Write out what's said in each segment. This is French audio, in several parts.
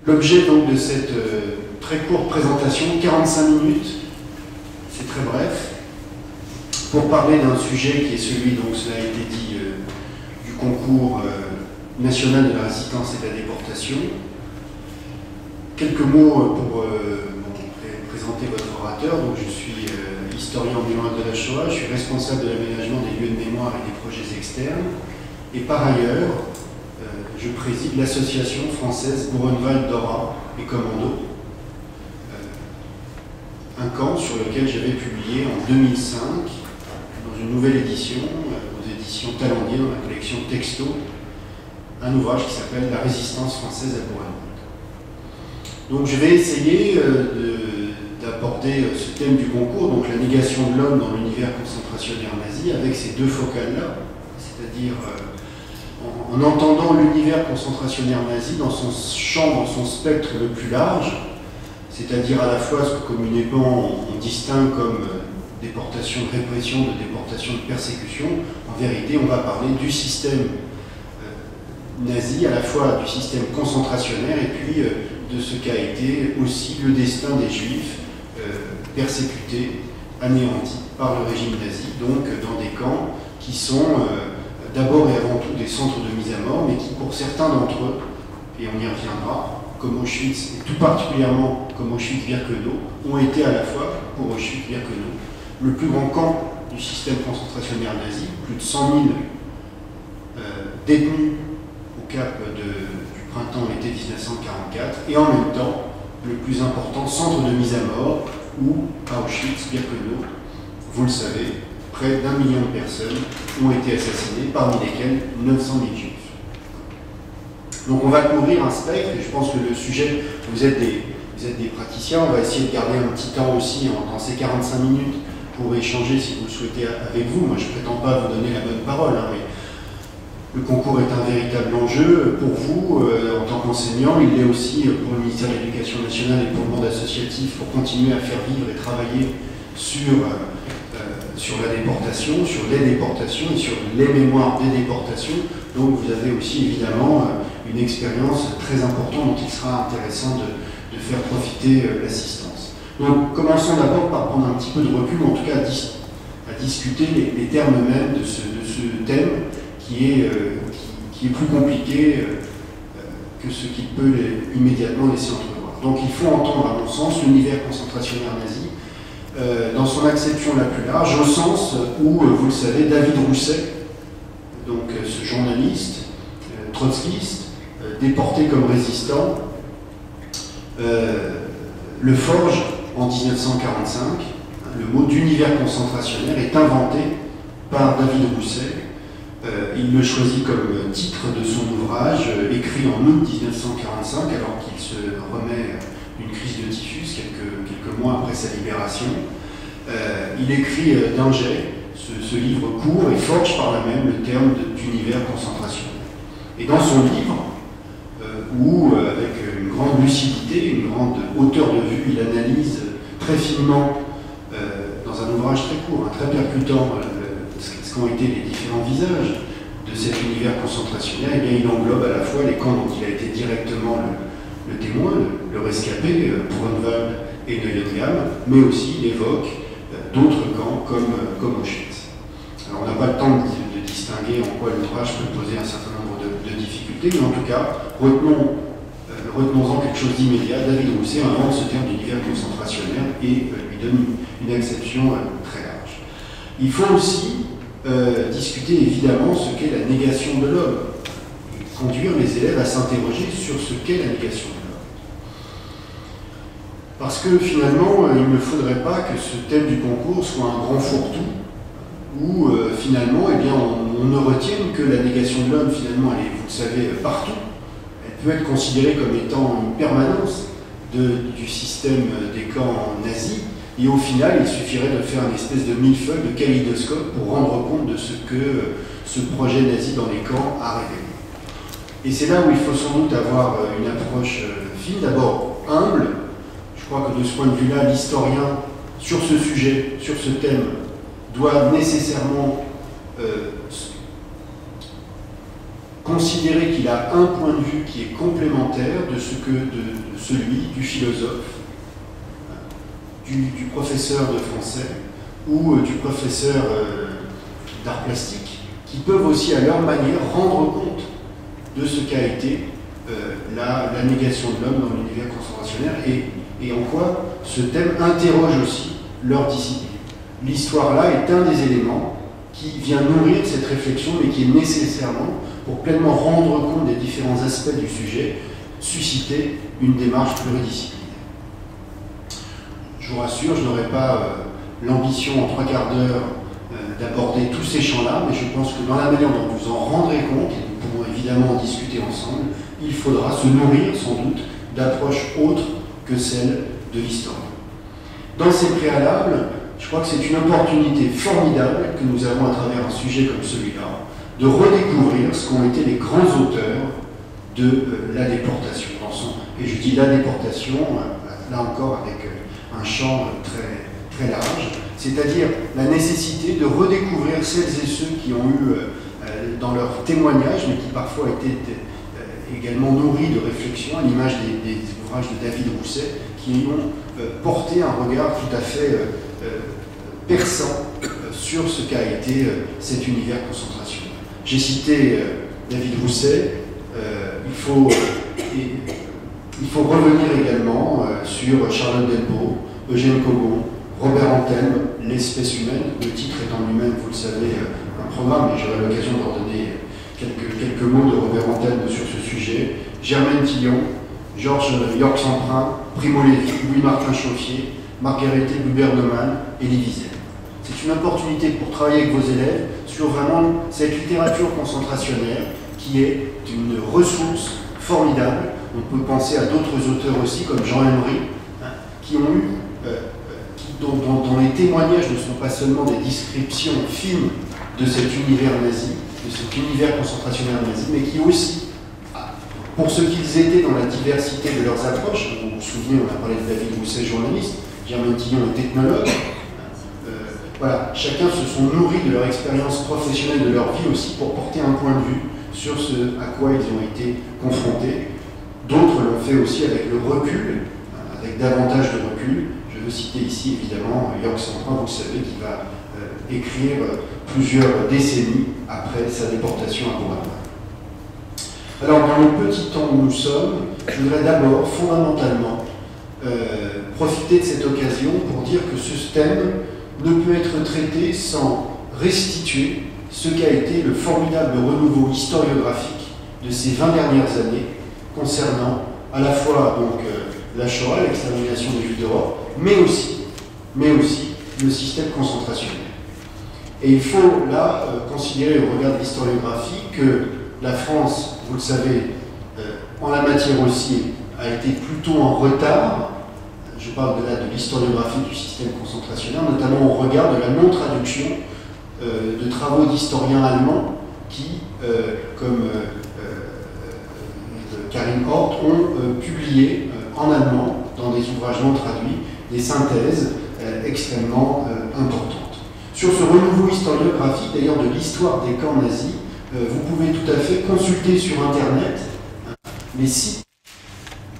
L'objet donc de cette très courte présentation, 45 minutes, c'est très bref, pour parler d'un sujet qui est celui, donc cela a été dit, du concours national de la résistance et de la déportation. Quelques mots pour présenter votre orateur. Donc, je suis historien en mémoire de la Shoah, je suis responsable de l'aménagement des lieux de mémoire et des projets externes, et par ailleurs, je préside l'association française Buchenwald Dora et Commando, un camp sur lequel j'avais publié en 2005, dans une nouvelle édition, aux éditions Talandier, dans la collection Texto, un ouvrage qui s'appelle La résistance française à Buchenwald. Donc je vais essayer d'aborder ce thème du concours, donc la négation de l'homme dans l'univers concentrationnaire nazi, avec ces deux focales-là, c'est-à-dire en entendant l'univers concentrationnaire nazi dans son champ, dans son spectre le plus large, c'est-à-dire à la fois ce que communément on distingue comme déportation de répression, de déportation de persécution. En vérité, on va parler du système nazi, à la fois du système concentrationnaire et puis de ce qu'a été aussi le destin des Juifs persécutés, anéantis par le régime nazi, donc dans des camps qui sont d'abord et avant tout des centres de mise à mort, mais qui pour certains d'entre eux, et on y reviendra, comme Auschwitz, et tout particulièrement comme Auschwitz-Birkenau, ont été à la fois, pour Auschwitz-Birkenau, le plus grand camp du système concentrationnaire nazi, plus de 100 000 détenus au cap du printemps-été 1944, et en même temps, le plus important centre de mise à mort, où, à Auschwitz-Birkenau, vous le savez, près d'1 million de personnes ont été assassinées, parmi lesquelles 900 000 Juifs. Donc on va couvrir un spectre, et je pense que le sujet, vous êtes des praticiens, on va essayer de garder un petit temps aussi dans ces 45 minutes pour échanger, si vous le souhaitez, avec vous. Moi je ne prétends pas vous donner la bonne parole, mais le concours est un véritable enjeu pour vous, en tant qu'enseignant. Il l'est aussi pour le ministère de l'Éducation nationale et pour le monde associatif, pour continuer à faire vivre et travailler sur la déportation, sur les déportations et sur les mémoires des déportations. Donc vous avez aussi évidemment une expérience très importante dont il sera intéressant de faire profiter l'assistance. Donc commençons d'abord par prendre un petit peu de recul, en tout cas à discuter les termes mêmes de ce thème qui est plus compliqué que ce qu'il peut immédiatement laisser entrevoir. Donc il faut entendre, à mon sens, l'univers concentrationnaire nazi dans son acception la plus large, au sens où, vous le savez, David Rousset, donc ce journaliste trotskiste, déporté comme résistant, le forge en 1945. Le mot d'univers concentrationnaire est inventé par David Rousset. Il le choisit comme titre de son ouvrage, écrit en août 1945, alors qu'il se remet d'une crise de typhus quelques mois après sa libération. Il écrit d'un jet ce livre court et forge par là même le terme d'univers concentrationnaire. Et dans son livre, où avec une grande lucidité, une grande hauteur de vue, il analyse très finement, dans un ouvrage très court, très percutant, ce qu'ont été les différents visages de cet univers concentrationnaire, et bien il englobe à la fois les camps dont il a été directement le témoin, le rescapé, Buchenwald et Neuengamme, mais aussi il évoque d'autres camps comme Auschwitz. Alors on n'a pas le temps de distinguer en quoi l'ouvrage peut poser un certain nombre de difficultés, mais en tout cas, retenons-en quelque chose d'immédiat. David Rousset invente ce terme d'univers concentrationnaire et lui donne une acception très large. Il faut aussi discuter évidemment ce qu'est la négation de l'homme, et conduire les élèves à s'interroger sur ce qu'est la négation de l'homme. Parce que finalement, il ne faudrait pas que ce thème du concours soit un grand fourre-tout, où finalement, eh bien, on ne retienne que la négation de l'homme, finalement, elle est, vous le savez, partout. Elle peut être considérée comme étant une permanence du système des camps nazis, et au final, il suffirait de faire une espèce de millefeuille, de kaléidoscope, pour rendre compte de ce que ce projet nazi dans les camps a révélé. Et c'est là où il faut sans doute avoir une approche fine, d'abord humble. Je crois que de ce point de vue-là, l'historien, sur ce sujet, sur ce thème, doit nécessairement considérer qu'il a un point de vue qui est complémentaire de celui du philosophe, du professeur de français ou du professeur d'art plastique, qui peuvent aussi à leur manière rendre compte de ce qu'a été la négation de l'homme dans l'univers concentrationnaire et en quoi ce thème interroge aussi leur discipline. L'histoire là est un des éléments qui vient nourrir cette réflexion, mais qui est nécessairement, pour pleinement rendre compte des différents aspects du sujet, susciter une démarche pluridisciplinaire. Je vous rassure, je n'aurai pas l'ambition en 3 quarts d'heure d'aborder tous ces champs-là, mais je pense que dans la manière dont vous en rendrez compte, et nous pourrons évidemment en discuter ensemble, il faudra se nourrir sans doute d'approches autres que celles de l'historien. Dans ces préalables, je crois que c'est une opportunité formidable que nous avons à travers un sujet comme celui-là, de redécouvrir ce qu'ont été les grands auteurs de la déportation. Et je dis la déportation, là encore avec un champ très, très large, c'est-à-dire la nécessité de redécouvrir celles et ceux qui ont eu dans leur témoignage, mais qui parfois étaient également nourris de réflexion, à l'image des ouvrages de David Rousset, qui ont porté un regard tout à fait perçant sur ce qu'a été cet univers concentrationnel. J'ai cité David Rousset, il faut revenir également sur Charlotte Delbo, Eugène Kogon, Robert Anthelme, L'espèce humaine, le titre étant lui-même, vous le savez, un programme, et j'aurai l'occasion d'en donner quelques mots de Robert Anthelme sur ce sujet, Germaine Tillon, Georges Yorck-Semprin, Primo Levi, Louis-Martin Chauffier, Marguerite Bubernemann et Elie Wiesel. C'est une opportunité pour travailler avec vos élèves sur vraiment cette littérature concentrationnaire qui est une ressource formidable. On peut penser à d'autres auteurs aussi, comme Jean Emery, qui ont eu, dont les témoignages ne sont pas seulement des descriptions fines de cet univers nazi, de cet univers concentrationnaire nazi, mais qui aussi, pour ce qu'ils étaient dans la diversité de leurs approches, vous vous souvenez, on a parlé de David Rousset, journaliste, Germaine Tillon est technologue, voilà, chacun se sont nourris de leur expérience professionnelle, de leur vie aussi, pour porter un point de vue sur ce à quoi ils ont été confrontés. D'autres l'ont fait aussi avec le recul, avec davantage de recul. Je veux citer ici évidemment Yorck-Semprin, vous le savez, qui va écrire plusieurs décennies après sa déportation à Beaumanoir. Alors, dans le petit temps où nous sommes, je voudrais d'abord, fondamentalement, profiter de cette occasion pour dire que ce thème ne peut être traité sans restituer ce qu'a été le formidable renouveau historiographique de ces 20 dernières années concernant à la fois donc, la Shoah, l'extermination des Juifs d'Europe, mais aussi le système concentrationnel. Et il faut là considérer au regard de l'historiographie que la France, vous le savez, en la matière aussi, a été plutôt en retard. Je parle de l'historiographie du système concentrationnaire, notamment au regard de la non-traduction de travaux d'historiens allemands qui, comme Karin Hort, ont publié en allemand, dans des ouvrages non traduits, des synthèses extrêmement importantes. Sur ce renouveau historiographique, d'ailleurs, de l'histoire des camps nazis, vous pouvez tout à fait consulter sur Internet les sites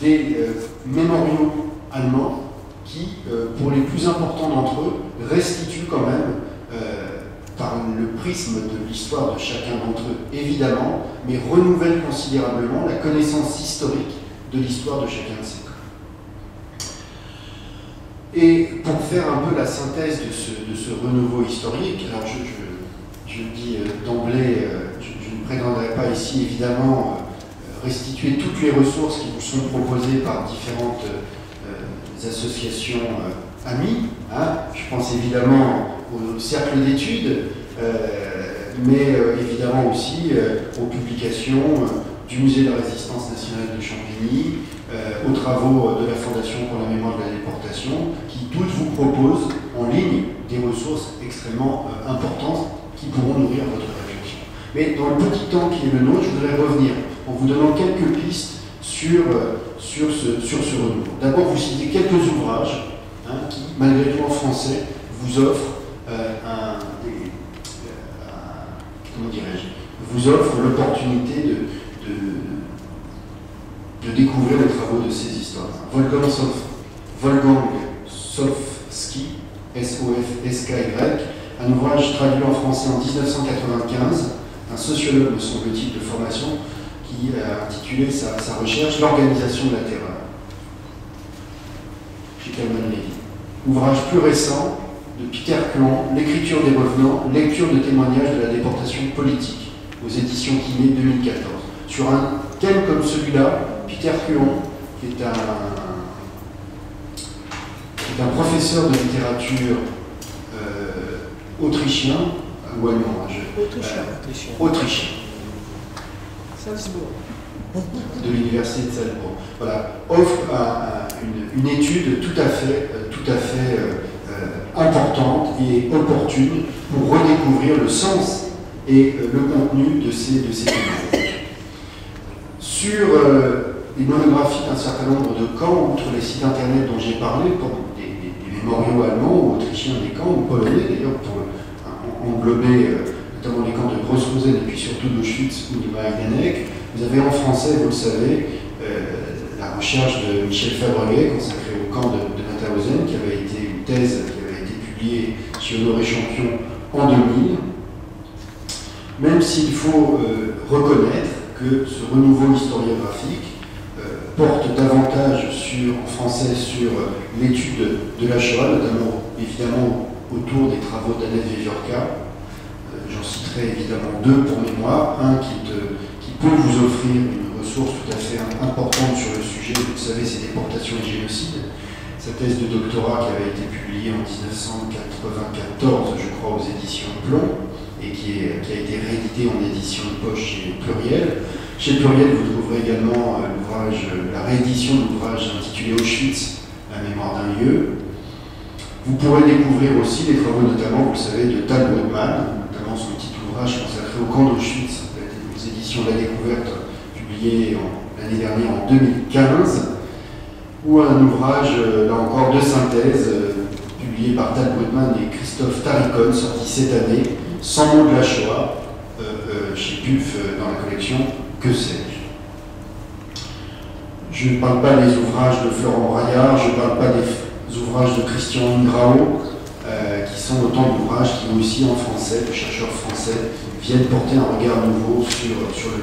des mémoriaux allemands qui, pour les plus importants d'entre eux, restituent quand même, par le prisme de l'histoire de chacun d'entre eux, évidemment, mais renouvellent considérablement la connaissance historique de l'histoire de chacun de ces camps. Et pour faire un peu la synthèse de ce renouveau historique, alors je le dis d'emblée, je ne prétendrai pas ici, évidemment, restituer toutes les ressources qui vous sont proposées par différentes associations amies. Je pense évidemment au cercle d'études, mais évidemment aussi aux publications du Musée de la Résistance nationale de Champigny, aux travaux de la Fondation pour la mémoire de la déportation, qui toutes vous proposent en ligne des ressources extrêmement importantes qui pourront nourrir votre réflexion. Mais dans le petit temps qui est le nôtre, je voudrais revenir en vous donnant quelques pistes sur ce renouveau. D'abord, vous citez quelques ouvrages qui, malgré tout en français, vous offrent vous offre l'opportunité de découvrir les travaux de ces historiens. Wolfgang Sofsky, S-O-F-S-K-Y, un ouvrage traduit en français en 1995, un sociologue, me semble-t-il, de formation, qui a intitulé sa recherche « L'organisation de la terreur », chez Kalman Levy. Ouvrage plus récent de Peter Clan, L'écriture des revenants, lecture de témoignages de la déportation politique, aux éditions Quinet 2014. Sur un thème comme celui-là, Peter Clan, qui est un professeur de littérature autrichien, ou allemand, autrichien. Salzbourg. De l'université de Salzbourg. Voilà, offre une étude tout à fait importante et opportune pour redécouvrir le sens et le contenu de ces témoignages. Sur les monographies d'un certain nombre de camps, outre les sites internet dont j'ai parlé, pour des mémoriaux allemands ou autrichiens des camps, ou polonais d'ailleurs, pour englober notamment les camps de Gross-Rosen et puis surtout d'Auschwitz ou de Majdanek. Vous avez en français, vous le savez, la recherche de Michel Fabreguet consacrée au camp de Mauthausen, qui avait été une thèse qui avait été publiée chez Honoré Champion en 2000. Même s'il faut reconnaître que ce renouveau historiographique porte davantage en français sur l'étude de la Shoah, notamment évidemment autour des travaux d'Annette Veviorka. J'en citerai évidemment deux pour mémoire. Un qui peut vous offrir une ressource tout à fait importante sur le sujet, vous savez, c'est déportation et génocide. Sa thèse de doctorat qui avait été publiée en 1994, je crois, aux éditions Plomb, et qui a été rééditée en édition de poche chez Pluriel. Chez Pluriel, vous trouverez également la réédition de l'ouvrage intitulé Auschwitz, la mémoire d'un lieu. Vous pourrez découvrir aussi les travaux, notamment, vous le savez, de Tal Brugman, notamment son petit ouvrage consacré au camp d'Auschwitz, aux éditions La Découverte, publié l'année dernière en 2015, ou un ouvrage, là encore, de synthèse, publié par Tal Brugman et Christophe Tarikon, sorti cette année, 100 mots de la Shoah, chez PUF dans la collection Que sais-je. Je ne parle pas des ouvrages de Florent Braillard, je ne parle pas des ouvrages de Christian Ingrao, qui sont autant d'ouvrages qui aussi en français, de chercheurs français, viennent porter un regard nouveau sur le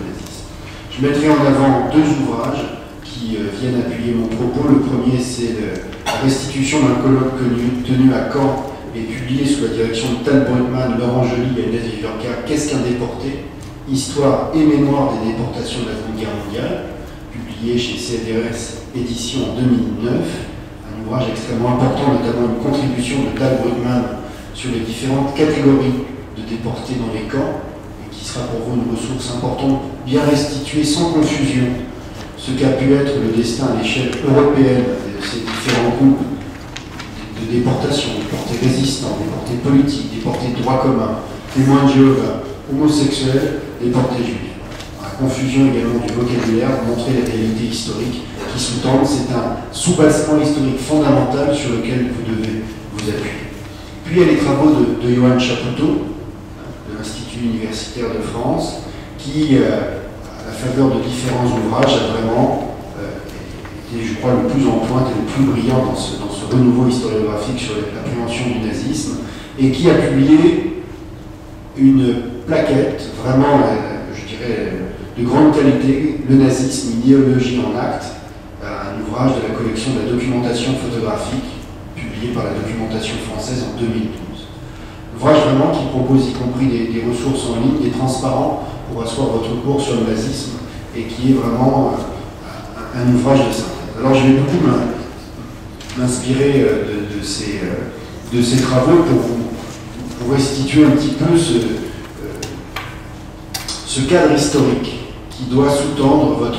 nazisme. Je mettrai en avant deux ouvrages qui viennent appuyer mon propos. Le premier, c'est la restitution d'un colloque tenu à Caen et publié sous la direction de Tal Brugman, Laurent Joly et Annette Veviorka, Qu'est-ce qu'un déporté? Histoire et mémoire des déportations de la Seconde Guerre mondiale, publié chez CDRS édition en 2009. Un ouvrage extrêmement important, notamment une contribution de Tal Brugman sur les différentes catégories de déportés dans les camps, et qui sera pour vous une ressource importante, bien restituer sans confusion ce qu'a pu être le destin à l'échelle européenne de ces différents groupes de déportation, déportés résistants, déportés politiques, déportés de droit commun, témoins de Jéhovah, homosexuels, déportés juifs. La confusion également du vocabulaire, montrer les réalités historiques qui sous-tendent, c'est un soubassement historique fondamental sur lequel vous devez vous appuyer. Puis il y a les travaux de Johan Chapoutot, de l'Institut universitaire de France, qui, à la faveur de différents ouvrages, a vraiment été, je crois, le plus en pointe et le plus brillant dans ce renouveau historiographique sur l'appréhension du nazisme, et qui a publié une plaquette vraiment, je dirais, de grande qualité, Le nazisme, une idéologie en acte, un ouvrage de la collection de la documentation photographique, publié par la documentation française en 2012. Ouvrage vraiment qui propose y compris des ressources en ligne, des transparents pour asseoir votre cours sur le nazisme, et qui est vraiment un ouvrage de synthèse. Alors je vais beaucoup m'inspirer de ces travaux pour restituer un petit peu ce cadre historique qui doit sous-tendre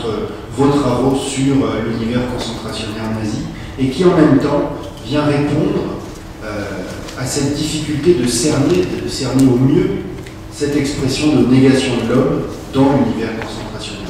vos travaux sur l'univers concentrationnaire nazi, et qui en même temps vient répondre à cette difficulté de cerner au mieux cette expression de négation de l'homme dans l'univers concentrationnaire.